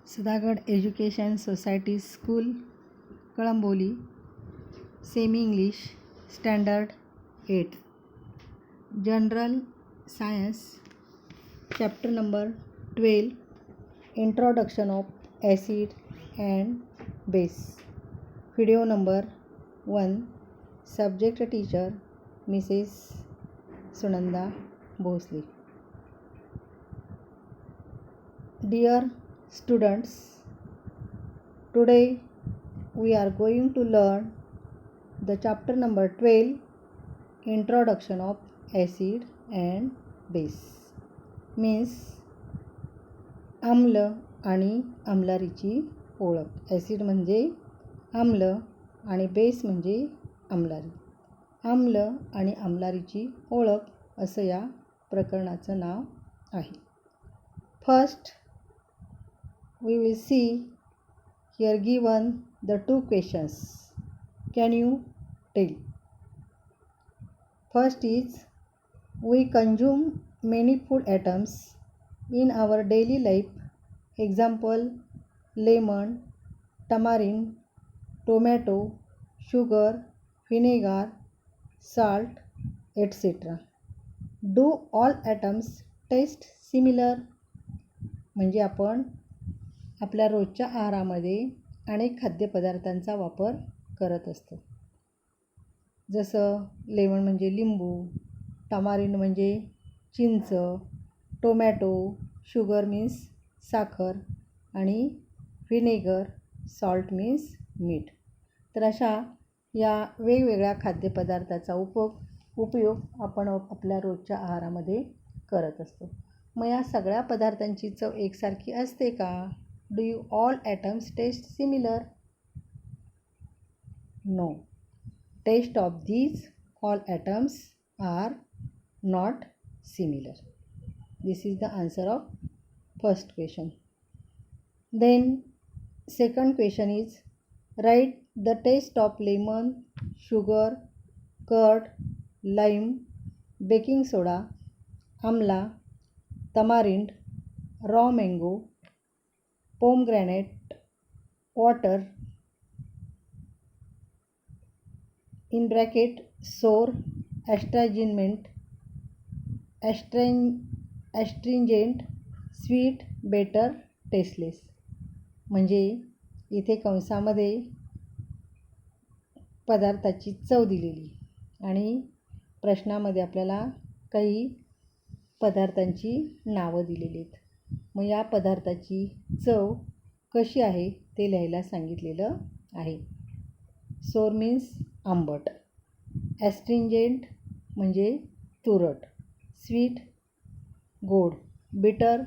Sudhagad education society school Kalamboli, semi English standard 8, general science, chapter number 12, introduction of acid and base. Video number 1. Subject teacher Mrs Sunanda Bhosale. Dear students, today we are going to learn the chapter number 12, Introduction of Acid and Base. Means आम्ल आणि आम्लारीची ओळख. Acid म्हणजे आम्ल आणि base म्हणजे आम्लारी. आम्ल आणि आम्लारीची ओळख असं या प्रकरणाचं नाव आहे. First we will see here given the two questions. Can you tell? First is, we consume many food items in our daily life. Example, lemon, tamarind, tomato, sugar, vinegar, salt, etc. Do all items taste similar? म्हणजे आपण आपल्या रोजच्या आहारामध्ये अनेक खाद्यपदार्थांचा वापर करत असतो. जसं लेमन म्हणजे लिंबू, टमारिंड म्हणजे चिंच, टोमॅटो, शुगर मीन्स साखर आणि व्हिनेगर, सॉल्ट मीन्स मीठ. तर अशा या वेगवेगळ्या खाद्यपदार्थाचा उपयोग आपण आपल्या रोजच्या आहारामध्ये करत असतो. मग या सगळ्या पदार्थांची चव एकसारखी असते का? Do you all items taste similar? No. Taste of these all items are not similar. This is the answer of first question. Then second question is, write the taste of lemon, sugar, curd, lime, baking soda, amla, tamarind, raw mango, pomegranate, water, in bracket sour, astringent, sweet, bitter, tasteless. म्हणजे इथे कंसामध्ये पदार्थाची चव दिलेली आणि प्रश्नामध्ये आपल्याला काही पदार्थांची नावं दिलेली आहेत. मग या पदार्थाची चव कशी आहे ते लिहायला सांगितलेलं आहे. सोर मीन्स आंबट, ॲस्ट्रिंजेंट म्हणजे तुरट, स्वीट गोड, बिटर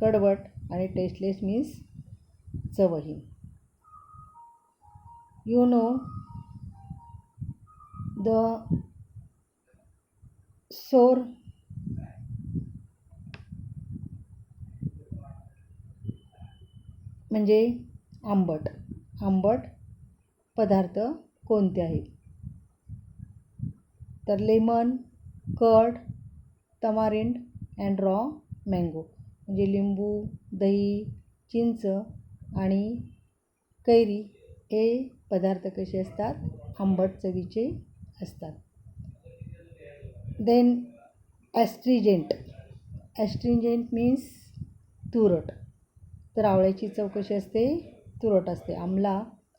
कडवट आणि टेस्टलेस मीन्स चवहीन. यू नो द सोर म्हणजे आंबट पदार्थ कोणते आहेत? तर lemon, curd, tamarind and raw mango म्हणजे लिंबू, दही, चिंच आणि कैरी हे पदार्थ कसे असतात? आंबट चवीचे असतात. देन ॲस्ट्रिंजेंट मीन्स तुरट. तर आवळ्याची चव कशी असते? तुरट असते. आमला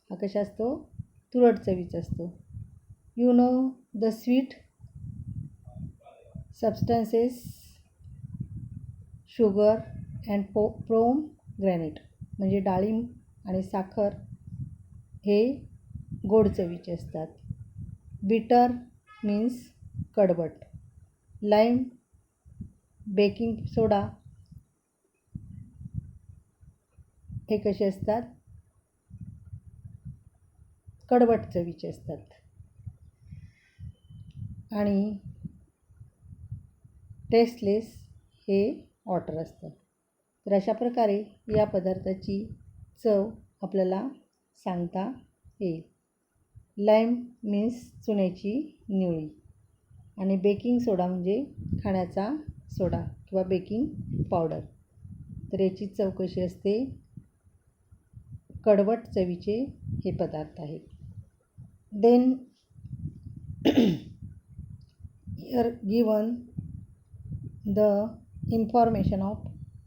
हा कशा असतो? तुरट चवीचा असतो. You know the sweet substances, sugar and pomegranate म्हणजे डाळिंब आणि साखर हे गोड चवीचे असतात. बिटर मीन्स कडवट. लाईम, बेकिंग सोडा हे कसे असतात? कडवट चवीचे असतात. आणि टेस्टलेस हे वॉटर असतं. तर अशा प्रकारे या पदार्थाची चव आपल्याला सांगता येईल. लाईम मीन्स चुन्याची निवळी आणि बेकिंग सोडा म्हणजे खाण्याचा सोडा किंवा बेकिंग पावडर. तर याची चव कशी असते? कडवट चवीचे हे पदार्थ आहेत. Then here given the information of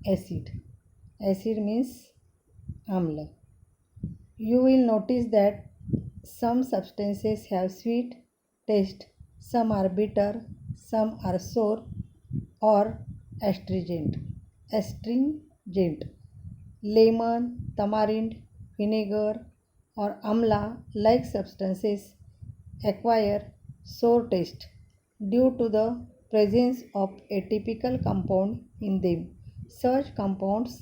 acid. Acid means amla. You will notice that some substances have sweet taste, some are bitter, some are sour or astringent. Lemon, tamarind, vinegar or amla like substances acquire sour taste due to the presence of atypical compound in them. Such compounds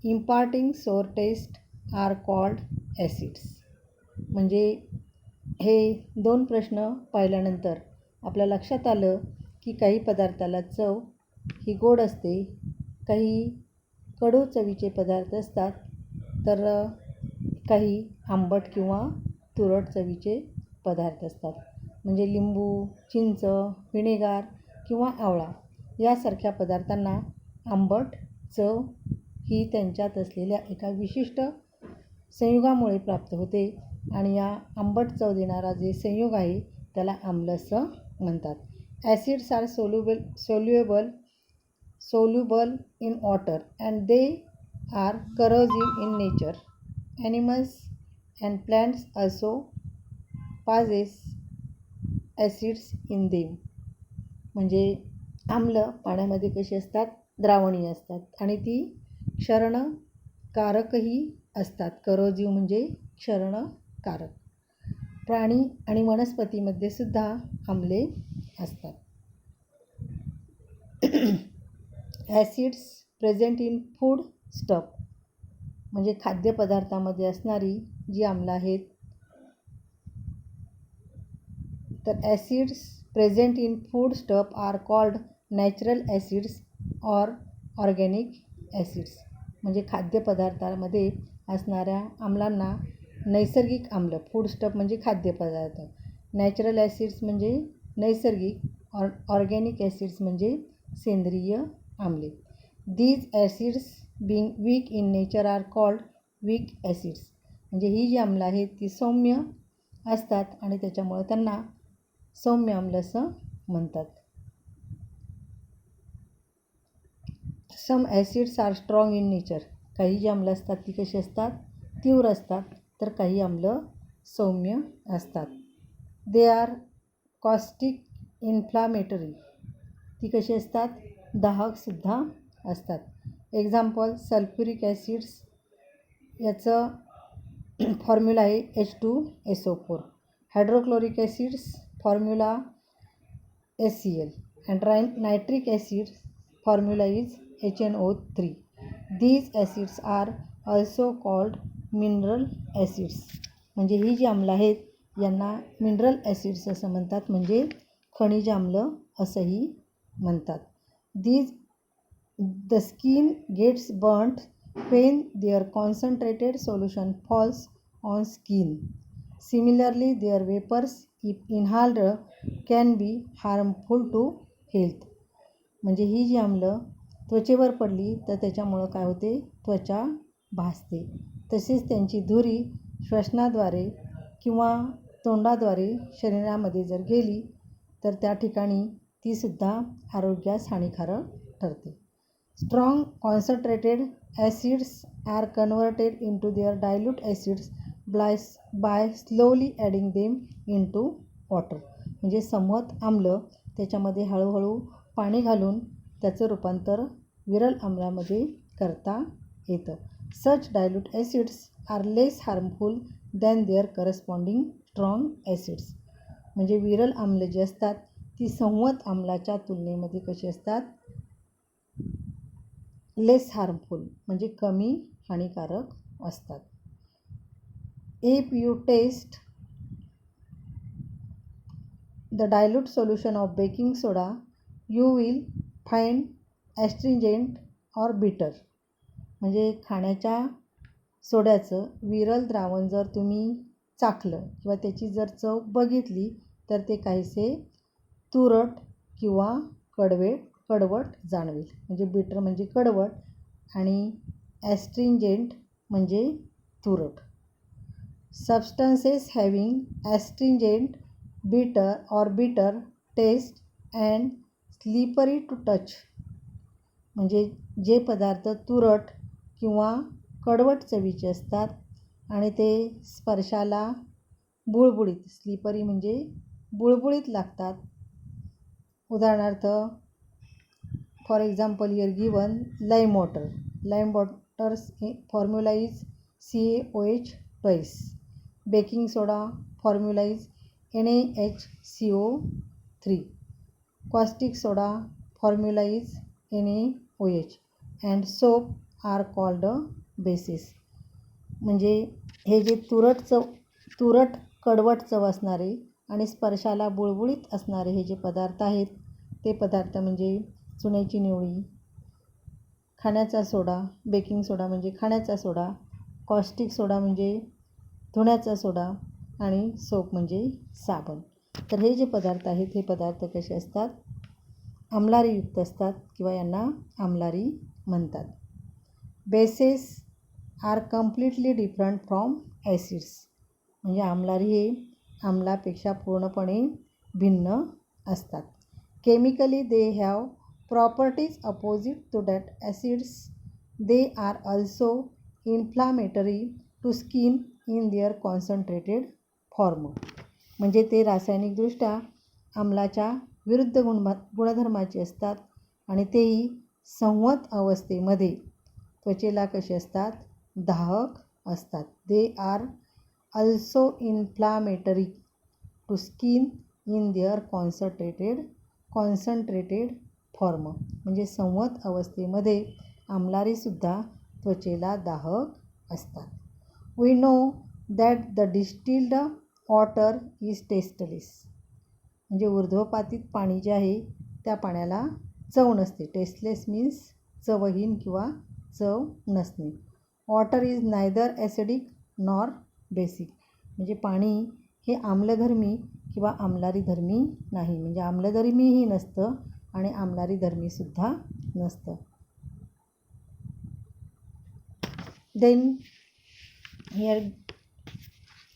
imparting sour taste are called acids. म्हणजे हे 2 प्रश्न पाहिल्यानंतर आपल्या लक्षात आलं की काही पदार्थाला चव ही गोड असते, काही कडू चवीचे पदार्थ असतात, तर काही आंबट किंवा तुरट चवीचे पदार्थ असतात. म्हणजे लिंबू, चिंच, व्हिनेगार किंवा आवळा यासारख्या पदार्थांना आंबट चव ही त्यांच्यात असलेल्या एका विशिष्ट संयुगामुळे प्राप्त होते आणि या आंबट चव देणारा जे संयोग आहे त्याला आम्ल असं म्हणतात. Acids are soluble in water and they are corrosive in nature. Animals and plants also possess acids in them. म्हणजे आम्ल पाण्यामध्ये कशी असतात? द्रावणीय असतात आणि ती क्षरणकारकही असतात. करोजिव्ह म्हणजे क्षरणकारक. प्राणी आणि वनस्पतीमध्ये सुद्धा आम्ले असतात. Acids present in foodstuff म्हणजे खाद्यपदार्थामध्ये असणारी जी आम्लं आहेत, तर acids present in foodstuff are called natural acids or organic acids. म्हणजे खाद्यपदार्थामध्ये असणाऱ्या आम्लांना नैसर्गिक आम्ल, फूड स्टफ म्हणजे खाद्यपदार्थ, नॅचरल ॲसिड्स म्हणजे नैसर्गिक, ऑर्गॅनिक ॲसिड्स म्हणजे सेंद्रिय आम्ले. These acids being weak in nature are called weak acids. म्हणजे ही जी आम्लं आहेत ती सौम्य असतात आणि त्याच्यामुळे त्यांना सौम्य आम्ल असं म्हणतात. Some acids are strong in nature. काही जी आम्लं असतात ती कशी असतात? तीव्र असतात, तर काही आम्लं सौम्य असतात. They R caustic inflammatory. ती कशी असतात? दाहकसुद्धा असतात. एक्झाम्पल सल्फ्युरिक ॲसिड्स, याचं फॉर्म्युला आहे H2SO4. Hydrochloric acids formula HCl and nitric acid formula is HNO3. These acids are also called mineral acids. म्हणजे ही जी आम्लं आहेत यांना मिनरल ॲसिड्स असं म्हणतात, म्हणजे खनिज आम्ल असंही म्हणतात. The skin gets burned when their concentrated solution falls on skin. Similarly, their vapors, if inhaled, can be harmful to health. म्हणजे ही जी आम्लं त्वचेवर पडली तर त्याच्यामुळं काय होते? त्वचा भासते. तसेच त्यांची धुरी श्वसनाद्वारे किंवा तोंडाद्वारे शरीरामध्ये जर गेली तर त्या ठिकाणी तीसुद्धा आरोग्यास हानिकारक ठरते. Strong concentrated acids are converted into their dilute acids by slowly adding them into water. म्हणजे संवहत आम्ल त्याच्यामध्ये हळूहळू पाणी घालून त्याचं रूपांतर विरल आम्लामध्ये करता येतं. Such dilute acids are less harmful than their corresponding strong acids. म्हणजे विरल आम्ल जी असतात ती संवहत आम्लाच्या तुलनेमध्ये कशी असतात? लेस हार्मफुल म्हणजे कमी हानिकारक असतात. If you test the dilute solution of baking soda you will find astringent or bitter. म्हणजे खाण्याच्या सोड्याचं विरल द्रावण जर तुम्ही चाखलं किंवा त्याची जर चव बघितली तर ते काहीसे तुरट किंवा कडवट जाणवेल. म्हणजे बिटर म्हणजे कडवट आणि ॲस्ट्रिंजेंट म्हणजे तुरट. Substances having astringent, bitter taste and slippery to touch म्हणजे जे पदार्थ तुरट किंवा कडवट चवीचे असतात आणि ते स्पर्शाला बुळबुळीत, स्लिपरी म्हणजे बुळबुळीत लागतात. उदाहरणार्थ, for example here given lime water. Lime waters formula is CaOH twice. Baking soda formula is NaHCO3. caustic soda formula is NaOH and soap are called bases. म्हणजे हे जे तुरट कडवट चव असणारे आणि स्पर्शाला बुळबुळीत असणारे हे जे पदार्थ आहेत ते पदार्थ म्हणजे चुन्याची निवळी, खाण्याचा सोडा, बेकिंग सोडा म्हणजे खाण्याचा सोडा, कॉस्टिक सोडा म्हणजे धुण्याचा सोडा आणि सोप म्हणजे साबण. तर हे जे पदार्थ आहेत हे पदार्थ कसे असतात? आम्लारीयुक्त असतात किंवा यांना आम्लारी म्हणतात. Bases are completely different from acids. म्हणजे आम्लारी हे आम्लापेक्षा पूर्णपणे भिन्न असतात. Chemically they have properties opposite to that acids. They are also inflammatory to skin in their concentrated form. म्हणजे ते रासायनिकदृष्ट्या आम्लाच्या विरुद्ध गुणधर्माचे असतात आणि तेही संवत अवस्थेमध्ये त्वचेला कसे असतात? दाहक असतात. They are also inflammatory to skin in their concentrated form. म्हणजे संवत अवस्थेमध्ये आम्लारीसुद्धा त्वचेला दाहक असतात. We know that the distilled water is tasteless. म्हणजे ऊर्ध्वपातीत पाणी जे आहे त्या पाण्याला चव नसते. टेस्टलेस मीन्स चवहीन किंवा चव नसणे. Water is neither acidic nor basic. म्हणजे पाणी हे आम्लधर्मी किंवा आम्लारीधर्मी नाही. म्हणजे आम्लधर्मीही नसतं आणि आम्लारीधर्मीसुद्धा नसतं. Then here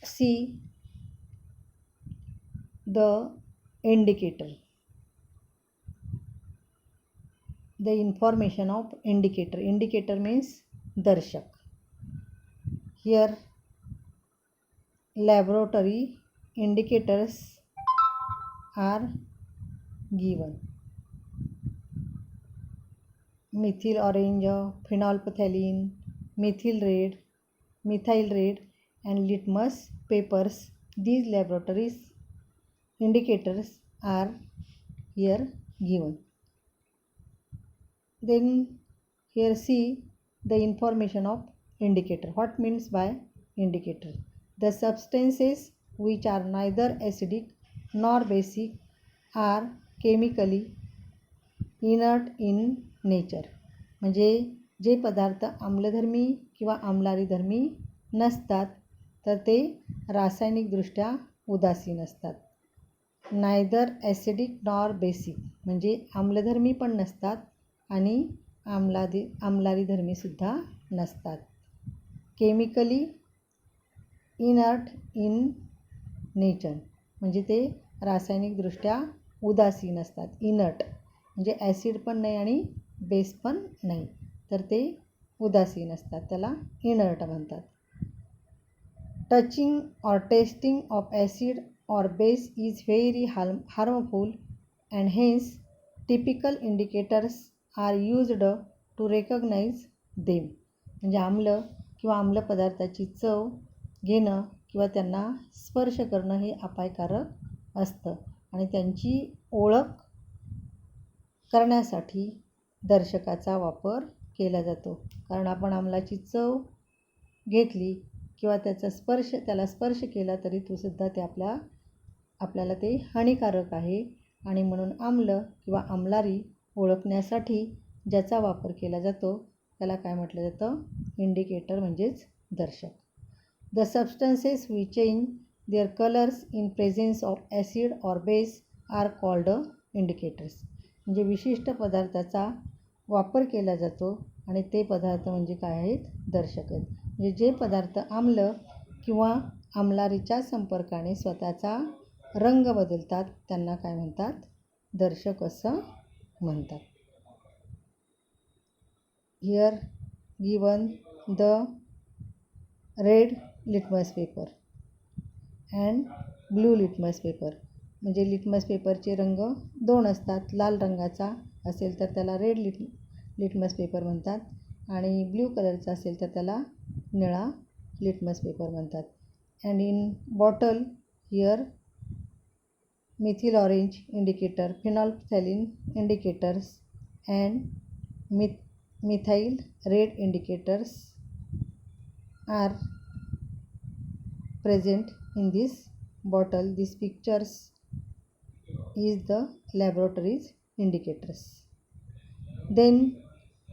see the indicator. The information of indicator. Indicator means darshak. Here laboratory indicators are given. Methyl orange, phenolphthalein, methyl red, methyl red and litmus papers. These laboratories indicators are here given. Then here see the information of indicator. What means by indicator? The substances which are neither acidic nor basic are chemically inert in nature. म्हणजे जे पदार्थ आम्लधर्मी किंवा आम्लारीधर्मी नसतात तर ते रासायनिकदृष्ट्या उदासीन असतात. नायदर ॲसिडिक नॉर बेसिक म्हणजे आम्लधर्मी पण नसतात आणि आम्लारीधर्मीसुद्धा नसतात. केमिकली इनर्ट इन नेचर म्हणजे ते रासायनिकदृष्ट्या उदासीन असतात. इनर्ट म्हणजे ॲसिड पण नाही आणि बेस पण नाही तर ते उदासीन असतात, त्याला इनर्ट म्हणतात. टचिंग और testing of acid or base is very harmful and hence typical indicators are used to recognize them. म्हणजे आम्ल किंवा आम्ल पदार्थाची चव घेणं किंवा त्यांना स्पर्श करणं हे अपायकारक असतं आणि त्यांची ओळख करण्यासाठी दर्शकाचा वापर केला जातो. कारण आपण आम्लाची चव घेतली किंवा त्याला स्पर्श केला तरी तोसुद्धा ते आपल्याला ते हानिकारक आहे आणि म्हणून आम्ल किंवा आम्लारी ओळखण्यासाठी ज्याचा वापर केला जातो त्याला काय म्हटलं जातं? इंडिकेटर म्हणजेच दर्शक. The substances we change their colours in presence of acid or base are called indicators. म्हणजे विशिष्ट पदार्थाचा वापर केला जातो आणि ते पदार्थ म्हणजे काय आहेत, दर्शक आहेत. म्हणजे जे पदार्थ आम्ल किंवा आम्लारीच्या संपर्काने स्वतःचा रंग बदलतात त्यांना काय म्हणतात, दर्शक असं म्हणतात. Here given the red litmus paper and blue litmus paper. म्हणजे लिटमस पेपरचे रंग दोन असतात. लाल रंगाचा असेल तर त्याला रेड लिटमस पेपर म्हणतात आणि ब्ल्यू कलरचा असेल तर त्याला निळा लिटमस पेपर म्हणतात. And in bottle here methyl orange indicator, phenolphthalein indicators and methyl red indicators are present in this bottle. These pictures is the laboratory's indicators. Then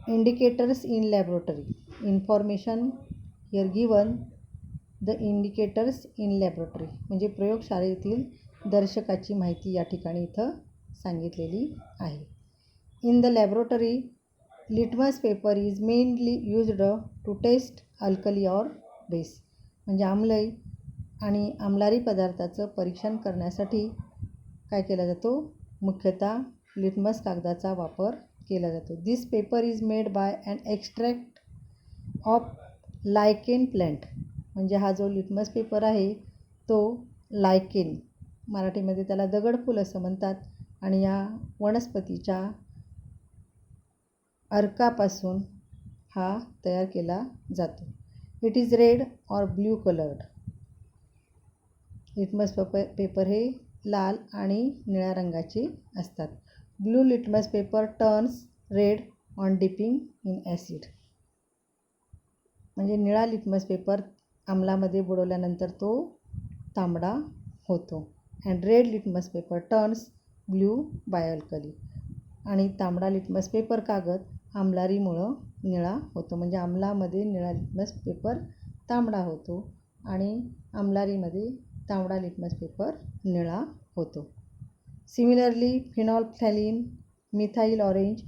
indicators in laboratory. Information here given the indicators in laboratory. म्हणजे प्रयोगशाळेतील दर्शकाची माहिती या ठिकाणी इथं सांगितलेली आहे. In the laboratory, litmus paper is mainly used to test alkali or base. म्हणजे आम्लई आणि आम्लारी पदार्थाचं परीक्षण करण्यासाठी काय केला जातो, मुख्यतः लिटमस कागदाचा वापर केला जातो. This paper is made by an extract of lichen plant. म्हणजे हा जो लिटमस पेपर आहे तो लायकेन, मराठीमध्ये त्याला दगडफूल असं म्हणतात, आणि या वनस्पतीच्या अर्कापासून हा तयार केला जातो. It is red or blue coloured. Litmus paper हे लाल आणि निळ्या रंगाचे असतात. Blue litmus paper turns red on dipping in acid. म्हणजे निळा लिटमस पेपर आम्लामध्ये बुडवल्यानंतर तो तांबडा होतो. And red litmus paper turns blue by alkali. आणि तांबडा लिटमस पेपर कागद आम्लारीमुळं निळा होतो. म्हणजे आम्लामध्ये निळा लिटमस पेपर तांबडा होतो आणि आम्लारीमध्ये तांबडा लिटमस पेपर निळा होतो. Similarly phenolphthalein, methyl orange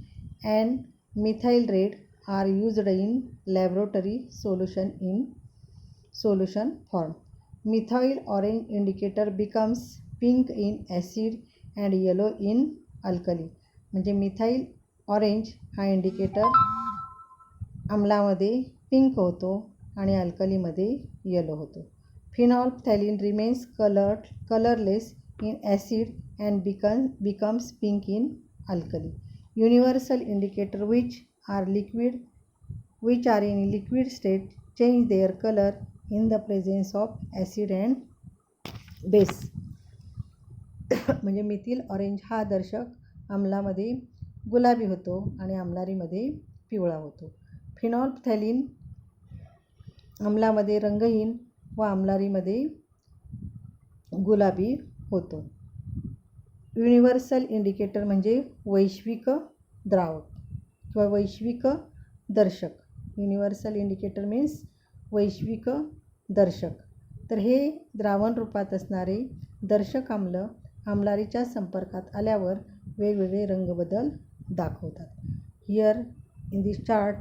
and methyl red are used in laboratory solution form. Methyl orange indicator becomes pink in acid and yellow in alkali. म्हणजे मिथाइल ऑरेंज हा इंडिकेटर आम्लामध्ये pink होतो आणि अल्कलीमध्ये येलो होतो. Phenolphthalein remains colourless in acid and becomes pink in alkali. Universal indicator which are in liquid state change their color in the presence of acid and base. म्हणजे methyl orange हा दर्शक आम्लामध्ये गुलाबी होतो आणि आम्लारीमध्ये पिवळा होतो. फिनॉल्फथॅलीन आम्लामध्ये रंगहीन व आम्लारीमध्ये गुलाबी होतो. युनिव्हर्सल इंडिकेटर म्हणजे वैश्विक द्रावक किंवा वैश्विक दर्शक. युनिव्हर्सल इंडिकेटर मीन्स वैश्विक दर्शक. तर हे द्रावण रूपात असणारे दर्शक आम्ल आम्लारीच्या संपर्कात आल्यावर वेगवेगळे रंगबदल दाखवतात. Here in this chart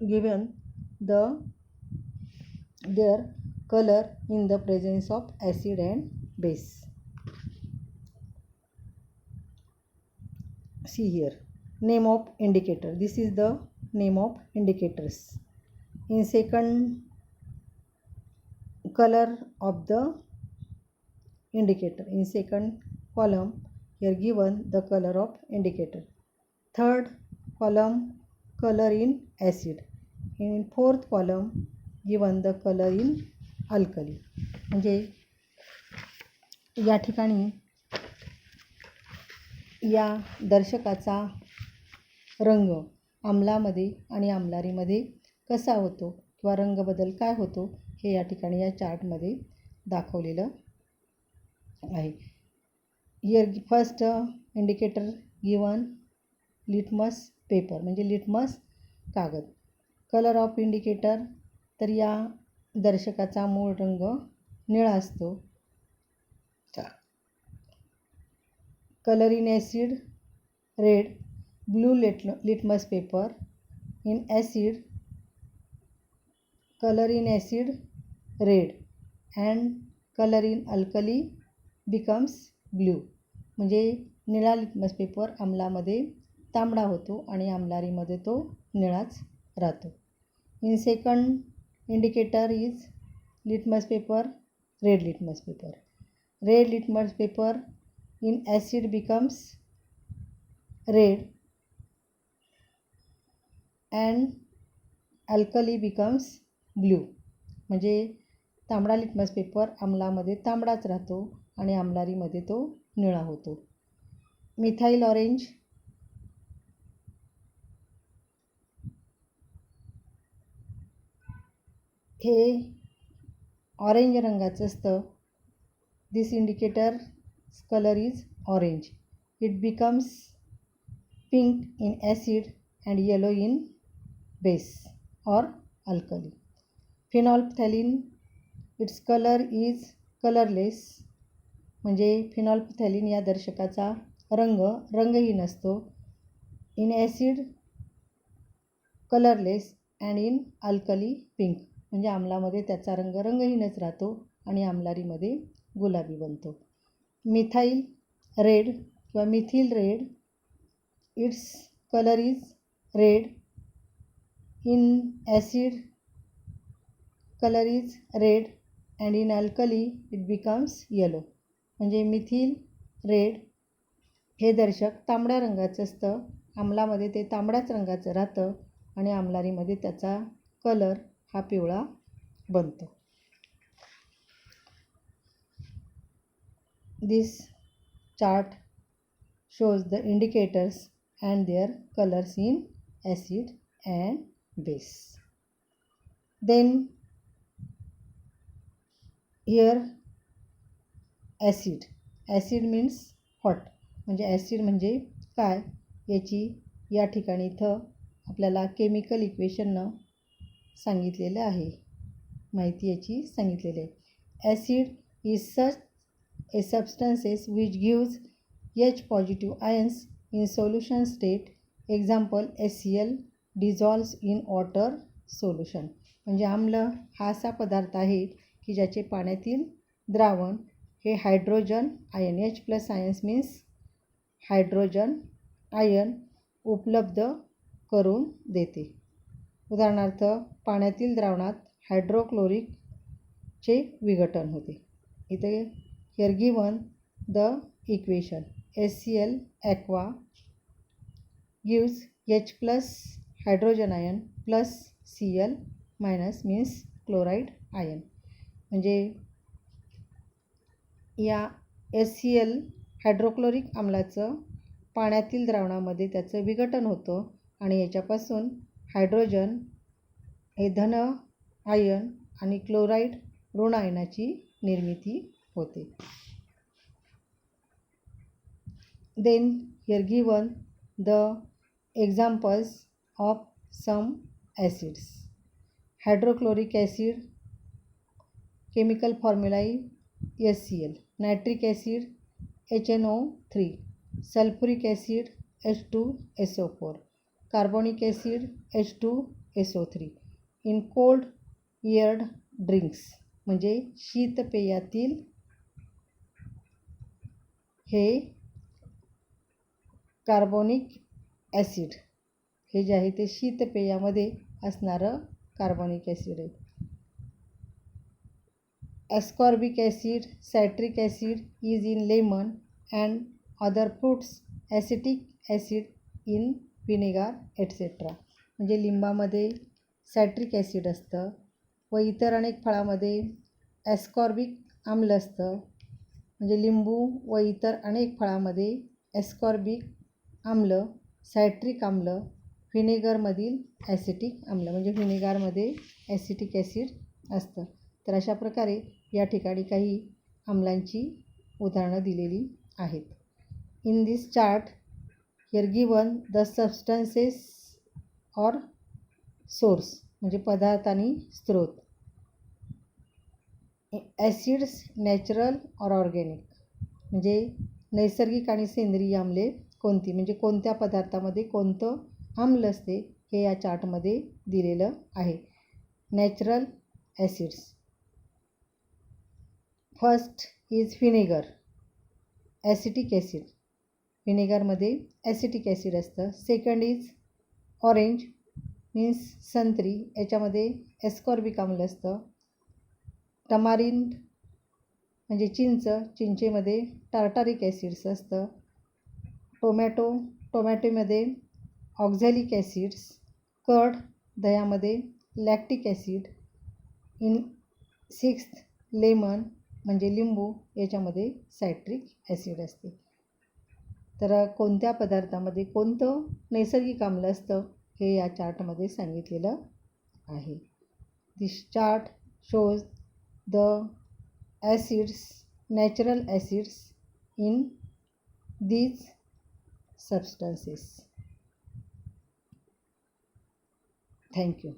given their color in the presence of acid and base. See here, name of indicator. This is the name of indicators. In second, color of the indicator. In second column, here given the color of indicator. Third column, color in acid. In fourth column, given the color in alkali. म्हणजे या ठिकाणी या दर्शकाचा रंग आम्लामध्ये आणि आम्लारीमध्ये कसा होतो किंवा रंगबदल काय होतो हे या ठिकाणी या चार्टमध्ये दाखवलेलं आहे. Here first indicator given litmus paper म्हणजे लिटमस कागद. कलर ऑफ इंडिकेटर, तर या दर्शकाचा मूळ रंग निळा असतो. Colour in acid red, blue litmus paper. In acid, color in acid red and color in alkali becomes blue. म्हणजे निळा लिटमस पेपर आम्लामध्ये तांबडा होतो आणि आम्लारीमध्ये तो निळाच राहतो. In second indicator is litmus paper, red litmus paper. Red litmus paper in acid becomes red and alkali becomes blue. म्हणजे तांबडा litmus paper आम्लामध्ये तांबडाच राहतो आणि आम्लारीमध्ये तो निळा होतो. मिथाइल ऑरेंज, हे ऑरेंज रंगाचं असतं. This indicator colour is orange. It becomes pink in acid and yellow in base or alkali. Phenolphthalein, its colour is colourless. म्हणजे फिनॉल्फथॅलीन या दर्शकाचा रंगही नसतो. In acid colourless and in alkali pink. म्हणजे आम्लामध्ये त्याचा रंगहीनच राहतो आणि आम्लारीमध्ये गुलाबी बनतो. मिथाइल रेड किंवा methyl red, its colour is red. In acid colour is red and in alkali it becomes yellow. म्हणजे मिथिल रेड हे दर्शक तांबड्या रंगाचं असतं. आम्लामध्ये ते तांबड्याच रंगाचं राहतं आणि आम्लारीमध्ये त्याचा कलर हा पिवळा बनतो. दिस chart shows the indicators and their colors in acid and base. Then here acid. Acid means hot. म्हणजे ॲसिड म्हणजे काय याची या ठिकाणी इथं आपल्याला केमिकल इक्वेशननं सांगितलेलं आहे, माहिती याची सांगितलेली आहे. Acid is such A substances which gives H positive ions in solution state. Example HCl dissolves in water solution. म्हणजे आम्ल हा असा पदार्थ आहे की ज्याचे पाण्यातील द्रावण हे hydrogen ion H+ ions means hydrogen ion उपलब्ध करून देते. उदाहरणार्थ पाण्यातील द्रावणात हायड्रोक्लोरिकचे विघटन होते. इथे here given the equation. HCl aqua gives H+ hydrogen ion plus Cl minus means chloride ion. म्हणजे या HCl हायड्रोक्लोरिक आम्लाचं पाण्यातील द्रावणामध्ये त्याचं विघटन होतं आणि याच्यापासून हायड्रोजन हे धन आयन आणि क्लोराईड ऋण आयनाची निर्मिती होते. Then here given the examples of some acids. Hydrochloric acid, chemical formula HCl. Nitric acid HNO3. Sulfuric acid H2SO4. Carbonic acid H2SO3. In cold aired drinks, म्हणजे शीतपेयातील हे कार्बोनिक ॲसिड, हे जे आहे ते शीतपेयामध्ये असणारं कार्बोनिक ॲसिड आहे. Ascorbic acid, citric acid is in lemon and other fruits. Acetic acid in vinegar etcetera. म्हणजे लिंबामध्ये सायट्रिक ॲसिड असतं व इतर अनेक फळामध्ये ॲस्कॉर्बिक आम्ल असतं. म्हणजे लिंबू व इतर अनेक फळामध्ये ॲस्कॉर्बिक आम्ल, सायट्रिक आम्ल, व्हिनेगरमधील ॲसिटिक आम्ल, म्हणजे व्हिनेगारमध्ये ॲसिटिक ॲसिड असतं. तर अशा प्रकारे या ठिकाणी काही आम्लांची उदाहरणं दिलेली आहेत. In this chart here given the substances or source, म्हणजे पदार्थ आणि स्रोत. ॲसिड्स नॅचरल ऑर ऑर्गॅनिक, म्हणजे नैसर्गिक आणि सेंद्रिय आम्ले कोणती, म्हणजे कोणत्या पदार्थामध्ये कोणतं आम्ल असते हे या चार्टमध्ये दिलेलं आहे. Natural acids. First is vinegar, acetic acid. व्हिनेगरमध्ये ॲसिटिक ॲसिड असतं. सेकंड इज ऑरेंज मीन्स संत्री, याच्यामध्ये एस्कॉर्बिक आम्ल असतं. टमारिंड म्हणजे चिंच, चिंचेमध्ये टार्टारिक ॲसिड्स असतं. टोमॅटोमध्ये ऑक्झॅलिक ॲसिड्स. कर्ड दह्यामध्ये lactic acid. In sixth lemon म्हणजे लिंबू, याच्यामध्ये सायट्रिक ॲसिड असते. तर कोणत्या पदार्थामध्ये कोणतं नैसर्गिक आम्ल असतं हे या चार्टमध्ये सांगितलेलं आहे. This chart shows the acids, natural acids in these substances. Thank you.